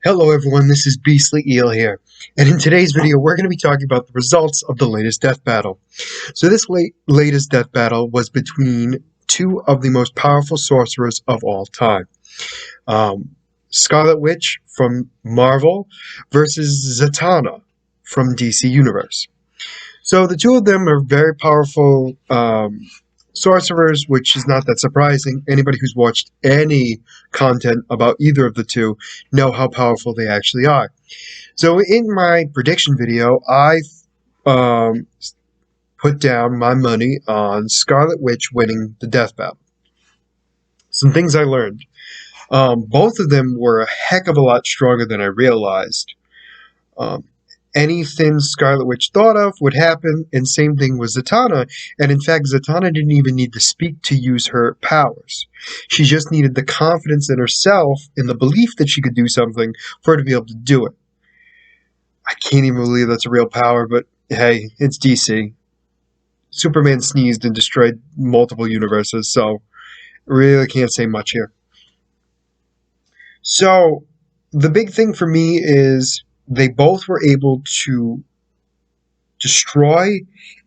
Hello everyone, this is Beastly Eel here, and in today's video we're going to be talking about the results of the latest death battle. So this latest death battle was between two of the most powerful sorcerers of all time. Scarlet Witch from Marvel versus Zatana from DC Universe. So the two of them are very powerful sorcerers, which is not that surprising. Anybody who's watched any content about either of the two know how powerful they actually are. So in my prediction video, I put down my money on Scarlet Witch winning the death battle. Some things I learned. Both of them were a heck of a lot stronger than I realized. Anything Scarlet Witch thought of would happen, and same thing with Zatana. And in fact, Zatana didn't even need to speak to use her powers. She just needed the confidence in herself and the belief that she could do something for her to be able to do it. I can't even believe that's a real power, but hey, it's DC. Superman sneezed and destroyed multiple universes, so really can't say much here. So the big thing for me is they both were able to destroy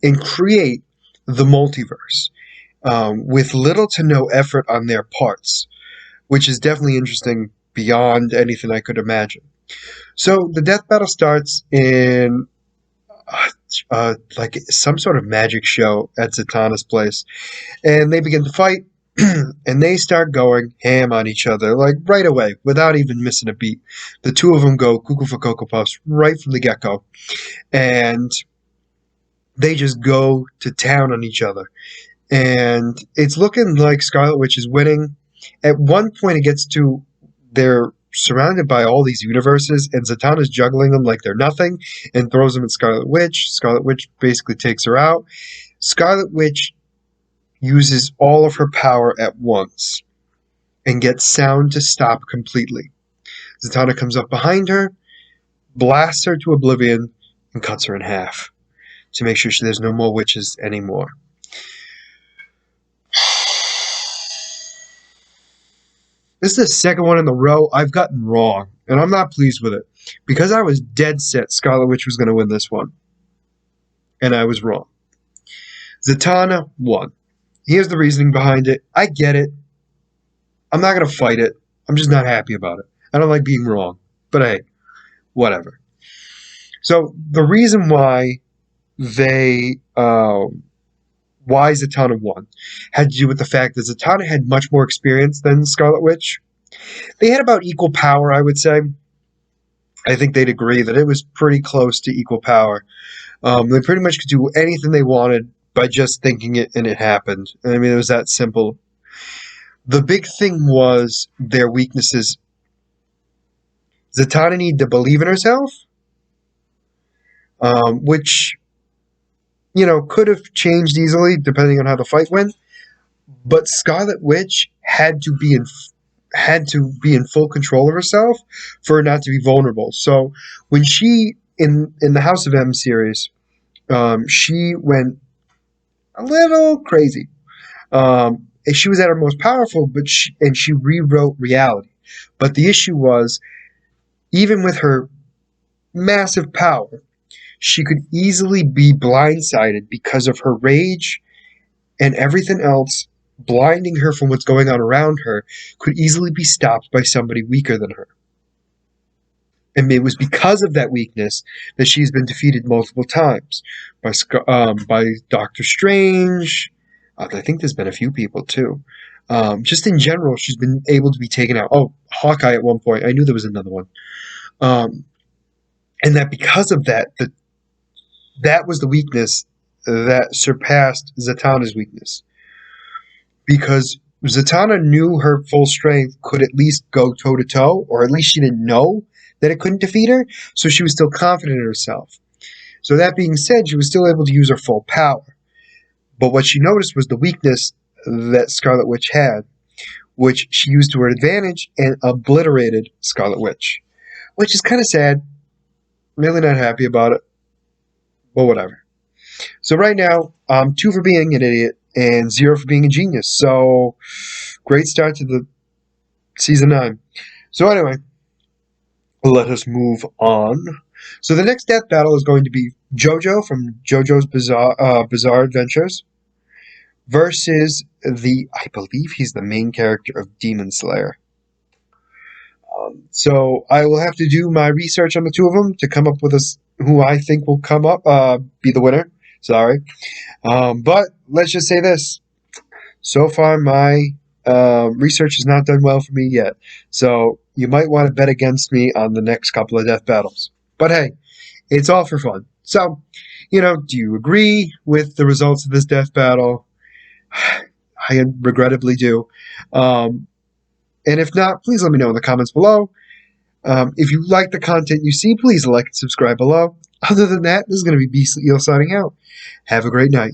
and create the multiverse with little to no effort on their parts, which is definitely interesting beyond anything I could imagine. So the death battle starts in like some sort of magic show at Zatana's place, and they begin to fight. And they start going ham on each other, like right away, without even missing a beat. The two of them go cuckoo for Cocoa Puffs right from the get-go. And they just go to town on each other. And it's looking like Scarlet Witch is winning. At one point, it gets to they're surrounded by all these universes, and Zatana's juggling them like they're nothing and throws them at Scarlet Witch. Scarlet Witch basically takes her out. Scarlet Witch uses all of her power at once and gets sound to stop completely. Zatana comes up behind her, blasts her to oblivion, and cuts her in half to make sure there's no more witches anymore. This is the second one in a row I've gotten wrong, and I'm not pleased with it, because I was dead set Scarlet Witch was going to win this one, and I was wrong. Zatana won. Here's the reasoning behind it. I get it. I'm not going to fight it. I'm just not happy about it. I don't like being wrong. But hey, whatever. So the reason why Zatana won had to do with the fact that Zatana had much more experience than Scarlet Witch. They had about equal power, I would say. I think they'd agree that it was pretty close to equal power. They pretty much could do anything they wanted by just thinking it, and it happened. I mean, it was that simple. The big thing was their weaknesses. Zatana needed to believe in herself, which, could have changed easily depending on how the fight went. But Scarlet Witch had to be in full control of herself for her not to be vulnerable. So when she in the House of M series, she went a little crazy. She was at her most powerful, but she rewrote reality. But the issue was, even with her massive power, she could easily be blindsided because of her rage and everything else blinding her from what's going on around her could easily be stopped by somebody weaker than her. And it was because of that weakness that she's been defeated multiple times by Doctor Strange. I think there's been a few people too. Just in general, she's been able to be taken out. Oh, Hawkeye at one point. I knew there was another one. And that because of that, that was the weakness that surpassed Zatana's weakness. Because Zatana knew her full strength could at least go toe-to-toe, or at least she didn't know that it couldn't defeat her, so she was still confident in herself. So that being said, she was still able to use her full power. But what she noticed was the weakness that Scarlet Witch had, which she used to her advantage and obliterated Scarlet Witch. Which is kind of sad. Really not happy about it. But whatever. So right now, I'm 2 for being an idiot and 0 for being a genius. So, great start to the Season 9. So anyway, let us move on. So the next death battle is going to be JoJo from JoJo's Bizarre Adventures versus I believe he's the main character of Demon Slayer. So I will have to do my research on the two of them to come up with who I think will be the winner. Sorry. But let's just say this. So far, my research has not done well for me yet. So you might want to bet against me on the next couple of death battles. But hey, it's all for fun. So, do you agree with the results of this death battle? I regrettably do. And if not, please let me know in the comments below. If you like the content you see, please like and subscribe below. Other than that, this is going to be Beastly Eel signing out. Have a great night.